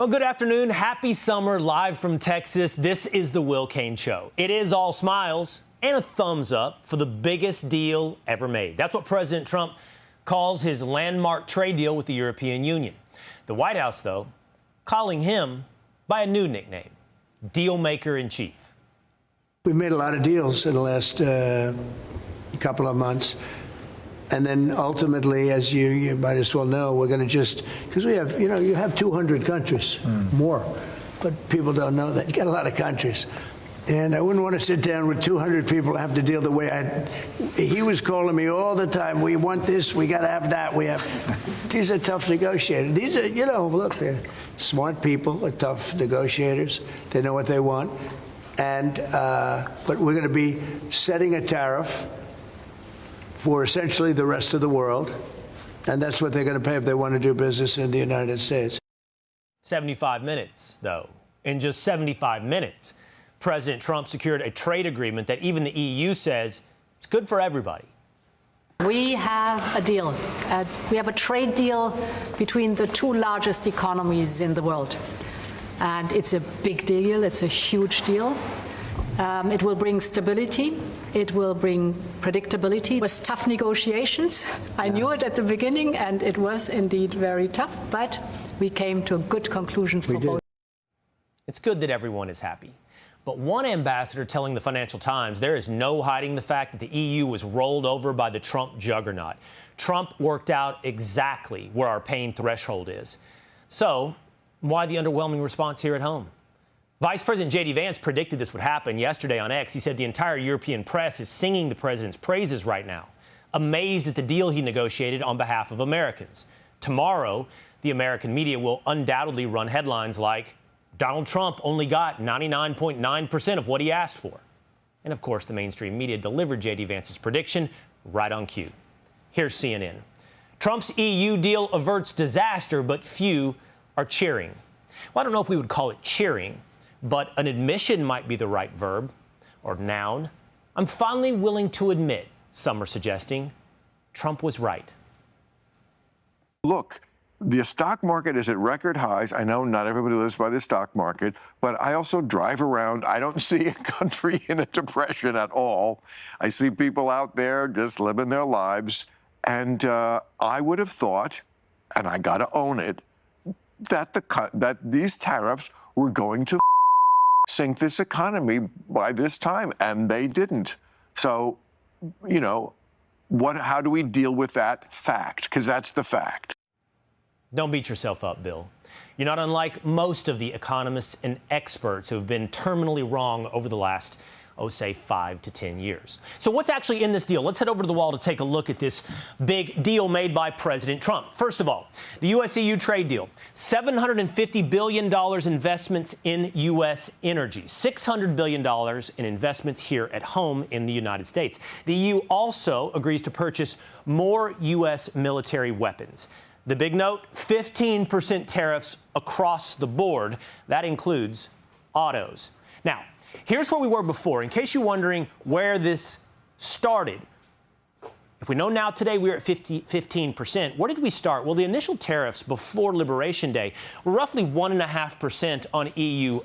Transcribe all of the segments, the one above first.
Well, good afternoon. Happy summer, live from Texas. This is the Will Cain Show. It is all smiles and a thumbs up for the biggest deal ever made. That's what President Trump calls his landmark trade deal with the European Union. The White House, though, calling him by a new nickname, Deal Maker in Chief. We made a lot of deals in the last couple of months. And then ultimately, as you might as well know, we're going to just, because we have, you have 200 countries, more, but people don't know that. You got a lot of countries. And I wouldn't want to sit down with 200 people and have to deal the way he was calling me all the time. We want this, we got to have that. These are tough negotiators. These are, look, they're smart people, they're tough negotiators. They know what they want. And, but we're going to be setting a tariff for essentially the rest of the world. And that's what they're going to pay if they want to do business in the United States. 75 minutes, though. In just 75 minutes, President Trump secured a trade agreement that even the EU says it's good for everybody. We have a deal. We have a trade deal between the two largest economies in the world. And it's a big deal. It's a huge deal. It will bring stability. It will bring predictability. It was tough negotiations. I knew it at the beginning, and it was indeed very tough, but we came to good conclusions for both. It's good that everyone is happy. But one ambassador telling the Financial Times there is no hiding the fact that the EU was rolled over by the Trump juggernaut. Trump worked out exactly where our pain threshold is. So why the underwhelming response here at home? Vice President J.D. Vance predicted this would happen yesterday on X. He said the entire European press is singing the president's praises right now, amazed at the deal he negotiated on behalf of Americans. Tomorrow, the American media will undoubtedly run headlines like, Donald Trump only got 99.9% of what he asked for. And of course, the mainstream media delivered J.D. Vance's prediction right on cue. Here's CNN. Trump's EU deal averts disaster, but few are cheering. Well, I don't know if we would call it cheering, but an admission might be the right verb or noun. I'm finally willing to admit, some are suggesting, Trump was right. Look, the stock market is at record highs. I know not everybody lives by the stock market, but I also drive around. I don't see a country in a depression at all. I see people out there just living their lives. And I would have thought, and I got to own it, that these tariffs were going to sink this economy by this time, and they didn't. So, how do we deal with that fact? Because that's the fact. Don't beat yourself up, Bill. You're not unlike most of the economists and experts who have been terminally wrong over the last, say 5 to 10 years. So what's actually in this deal? Let's head over to the wall to take a look at this big deal made by President Trump. First of all, the U.S.-EU trade deal, $750 billion investments in U.S. energy, $600 billion in investments here at home in the United States. The EU also agrees to purchase more U.S. military weapons. The big note, 15% tariffs across the board. That includes autos. Now, here's where we were before. In case you're wondering where this started, if we know now today we're at 15%, where did we start? Well, the initial tariffs before Liberation Day were roughly 1.5% on EU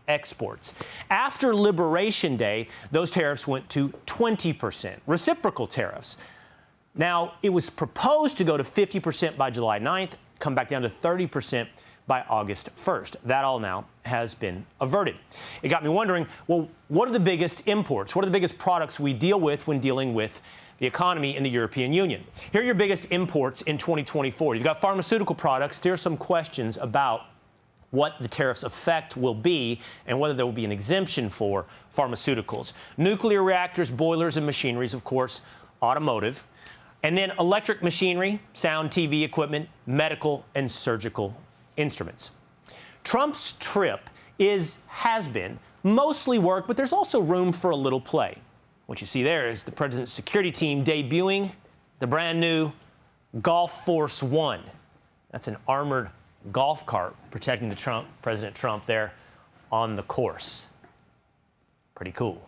exports. After Liberation Day, those tariffs went to 20%, reciprocal tariffs. Now, it was proposed to go to 50% by July 9th, come back down to 30% by August 1st. That all now has been averted. It got me wondering, well, what are the biggest imports? What are the biggest products we deal with when dealing with the economy in the European Union? Here are your biggest imports in 2024. You've got pharmaceutical products. There are some questions about what the tariff's effect will be and whether there will be an exemption for pharmaceuticals. Nuclear reactors, boilers, and machineries, of course, automotive. And then electric machinery, sound, TV equipment, medical and surgical instruments. Trump's trip has been mostly work, but there's also room for a little play. What you see there is the president's security team debuting the brand new Golf Force One. That's an armored golf cart protecting President Trump there on the course. Pretty cool.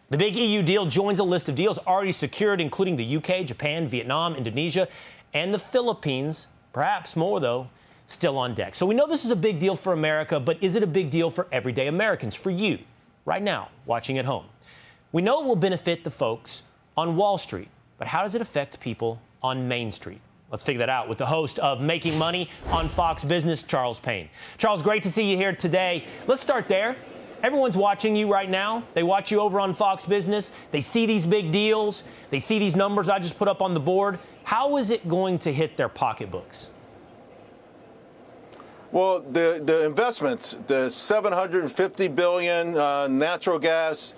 The big EU deal joins a list of deals already secured, including the UK, Japan, Vietnam, Indonesia, and the Philippines. Perhaps more, though, still on deck. So we know this is a big deal for America, but is it a big deal for everyday Americans, for you, right now, watching at home? We know it will benefit the folks on Wall Street, but how does it affect people on Main Street? Let's figure that out with the host of Making Money on Fox Business, Charles Payne. Charles, great to see you here today. Let's start there. Everyone's watching you right now. They watch you over on Fox Business. They see these big deals. They see these numbers I just put up on the board. How is it going to hit their pocketbooks? Well, the investments, the $750 billion natural gas.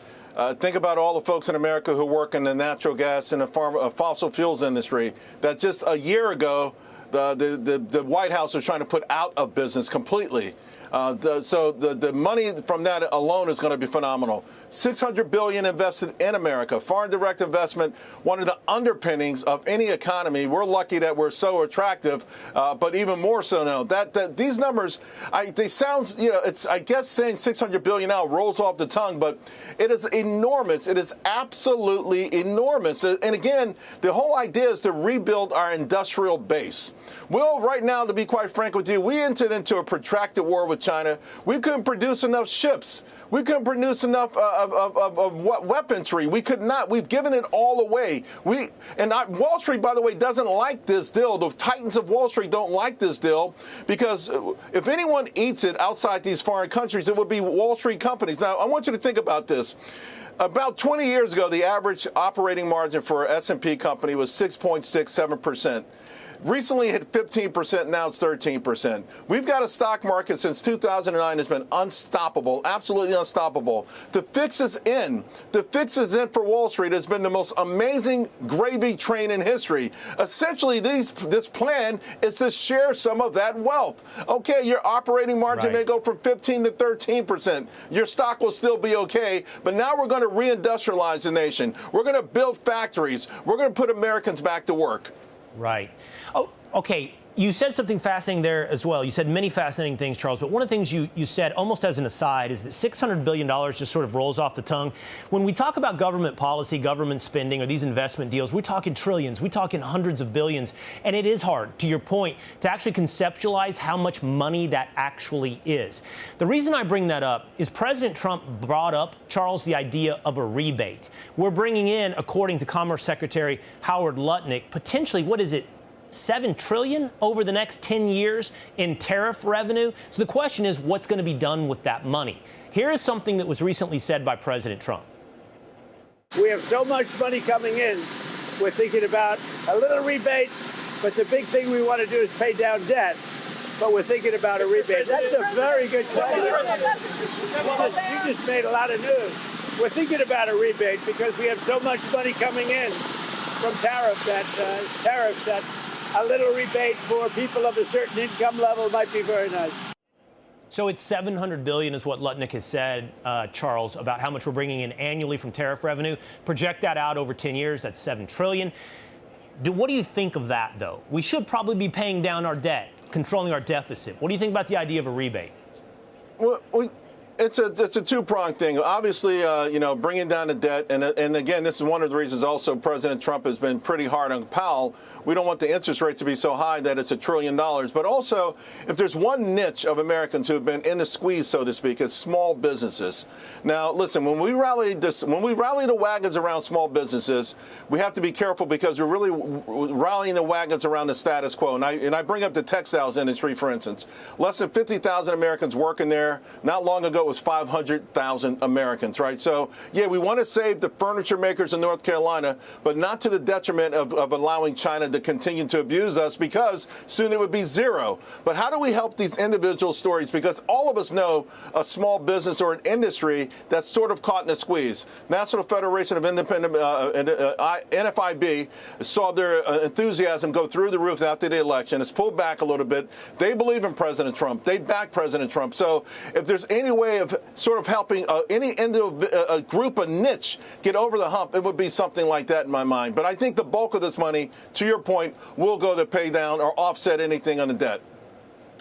Think about all the folks in America who work in the natural gas and the fossil fuels industry. That just a year ago, the White House was trying to put out of business completely. So the money from that alone is going to be phenomenal. $600 billion invested in America. Foreign direct investment, one of the underpinnings of any economy. We're lucky that we're so attractive, but even more so now. That these numbers, they sound, it's, I guess saying $600 billion now rolls off the tongue, but it is enormous. It is absolutely enormous. And again, the whole idea is to rebuild our industrial base. Well, right now, to be quite frank with you, we entered into a protracted war with China. We couldn't produce enough ships. We couldn't produce enough of weaponry. We could not. We've given it all away. Wall Street, by the way, doesn't like this deal. The titans of Wall Street don't like this deal because if anyone eats it outside these foreign countries, it would be Wall Street companies. Now, I want you to think about this. About 20 years ago, the average operating margin for an S&P company was 6.67%. Recently hit 15%, now it's 13%. We've got a stock market since 2009 has been unstoppable, absolutely unstoppable. The fix is in. The fix is in for Wall Street. It's been the most amazing gravy train in history. Essentially, this plan is to share some of that wealth. Okay, your operating margin may go from 15 to 13%. Your stock will still be okay, but now we're going to reindustrialize the nation. We're going to build factories. We're going to put Americans back to work. Right. Oh, okay. You said something fascinating there as well. You said many fascinating things, Charles, but one of the things you said almost as an aside is that $600 billion just sort of rolls off the tongue. When we talk about government policy, government spending, or these investment deals, we're talking trillions, we're talking hundreds of billions, and it is hard, to your point, to actually conceptualize how much money that actually is. The reason I bring that up is President Trump brought up, Charles, the idea of a rebate. We're bringing in, according to Commerce Secretary Howard Lutnick, potentially, what is it, $7 trillion over the next 10 years in tariff revenue. So the question is, what's going to be done with that money? Here is something that was recently said by President Trump. We have so much money coming in. We're thinking about a little rebate, but the big thing we want to do is pay down debt. But we're thinking about a rebate. That's a very good question. You just made a lot of news. We're thinking about a rebate because we have so much money coming in from tariffs that a little rebate for people of a certain income level might be very nice. So it's $700 billion is what Lutnick has said, Charles, about how much we're bringing in annually from tariff revenue. Project that out over 10 years, that's $7 trillion. What do you think of that, though? We should probably be paying down our debt, controlling our deficit. What do you think about the idea of a rebate? Well, it's a two-pronged thing. Obviously, bringing down the debt, and again, this is one of the reasons also President Trump has been pretty hard on Powell. We don't want the interest rate to be so high that it's $1 trillion. But also, if there's one niche of Americans who have been in the squeeze, so to speak, it's small businesses. Now, listen, when we rally the wagons around small businesses, we have to be careful because we're really rallying the wagons around the status quo. And I bring up the textiles industry, for instance. Less than 50,000 Americans working there. Not long ago, it was 500,000 Americans, right? So, yeah, we want to save the furniture makers in North Carolina, but not to the detriment of allowing China to continue to abuse us, because soon it would be zero. But how do we help these individual stories? Because all of us know a small business or an industry that's sort of caught in a squeeze. National Federation of Independent, NFIB, saw their enthusiasm go through the roof after the election. It's pulled back a little bit. They believe in President Trump. They back President Trump. So if there's any way of sort of helping any group, a niche, get over the hump, it would be something like that in my mind. But I think the bulk of this money, to your point, will go to pay down or offset anything on the debt.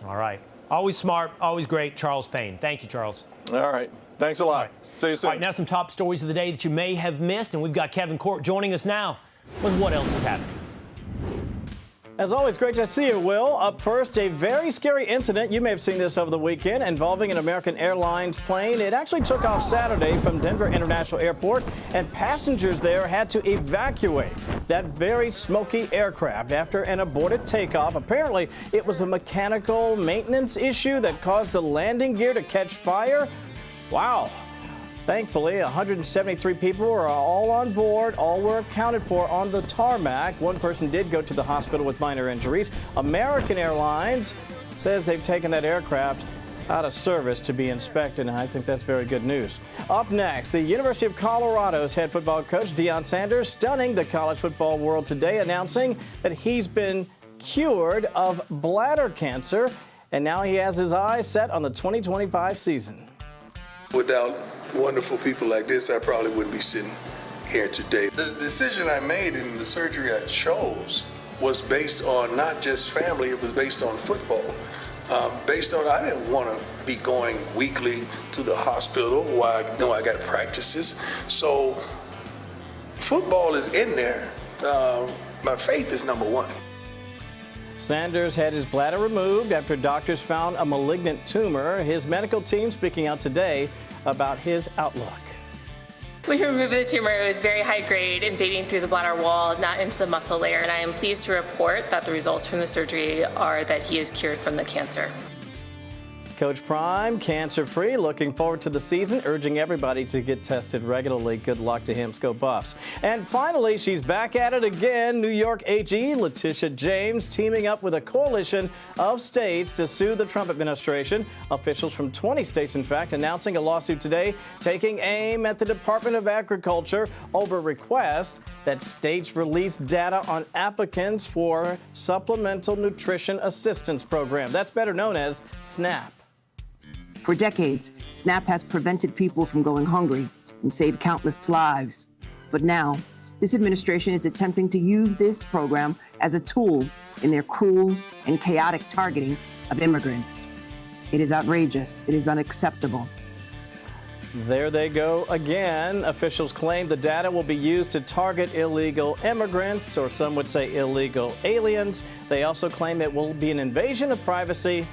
All right. Always smart, always great. Charles Payne. Thank you, Charles. All right. Thanks a lot. All right. See you soon. All right, now some top stories of the day that you may have missed, and we've got Kevin Court joining us now with what else is happening. As always, great to see you, Will. Up first, a very scary incident. You may have seen this over the weekend involving an American Airlines plane. It actually took off Saturday from Denver International Airport, and passengers there had to evacuate that very smoky aircraft after an aborted takeoff. Apparently, it was a mechanical maintenance issue that caused the landing gear to catch fire. Wow. Thankfully, 173 people were all on board. All were accounted for on the tarmac. One person did go to the hospital with minor injuries. American Airlines says they've taken that aircraft out of service to be inspected, and I think that's very good news. Up next, the University of Colorado's head football coach, Deion Sanders, stunning the college football world today, announcing that he's been cured of bladder cancer, and now he has his eyes set on the 2025 season. Without wonderful people like this, I probably wouldn't be sitting here today. The decision I made in the surgery I chose was based on not just family, it was based on football. Based on, I didn't want to be going weekly to the hospital while I know I got practices. So football is in there. My faith is number one. Sanders had his bladder removed after doctors found a malignant tumor. His medical team speaking out today about his outlook. We removed the tumor. It was very high grade, invading through the bladder wall, not into the muscle layer, and I am pleased to report that the results from the surgery are that he is cured from the cancer. Coach Prime, cancer-free, looking forward to the season, urging everybody to get tested regularly. Good luck to him, Go Buffs. And finally, she's back at it again. New York AG Letitia James teaming up with a coalition of states to sue the Trump administration. Officials from 20 states, in fact, announcing a lawsuit today taking aim at the Department of Agriculture over requests that states release data on applicants for Supplemental Nutrition Assistance Program. That's better known as SNAP. For decades, SNAP has prevented people from going hungry and saved countless lives. But now, this administration is attempting to use this program as a tool in their cruel and chaotic targeting of immigrants. It is outrageous. It is unacceptable. There they go again. Officials claim the data will be used to target illegal immigrants, or some would say illegal aliens. They also claim it will be an invasion of privacy.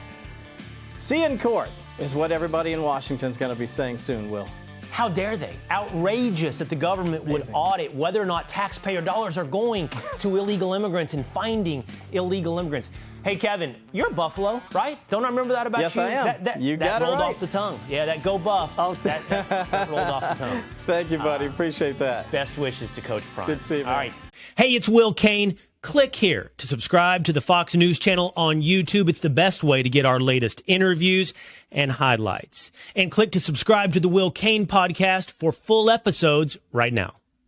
See you in court is what everybody in Washington's going to be saying soon, Will. How dare they? Outrageous that the government would audit whether or not taxpayer dollars are going to illegal immigrants and finding illegal immigrants. Hey, Kevin, you're a Buffalo, right? Don't I remember that about you? Yes, I am. That rolled off the tongue. Yeah, that Go Buffs. Oh. That rolled off the tongue. Thank you, buddy. Appreciate that. Best wishes to Coach Prime. Good to see you, man. All right. Hey, it's Will Cain. Click here to subscribe to the Fox News channel on YouTube. It's the best way to get our latest interviews and highlights. And click to subscribe to the Will Cain podcast for full episodes right now.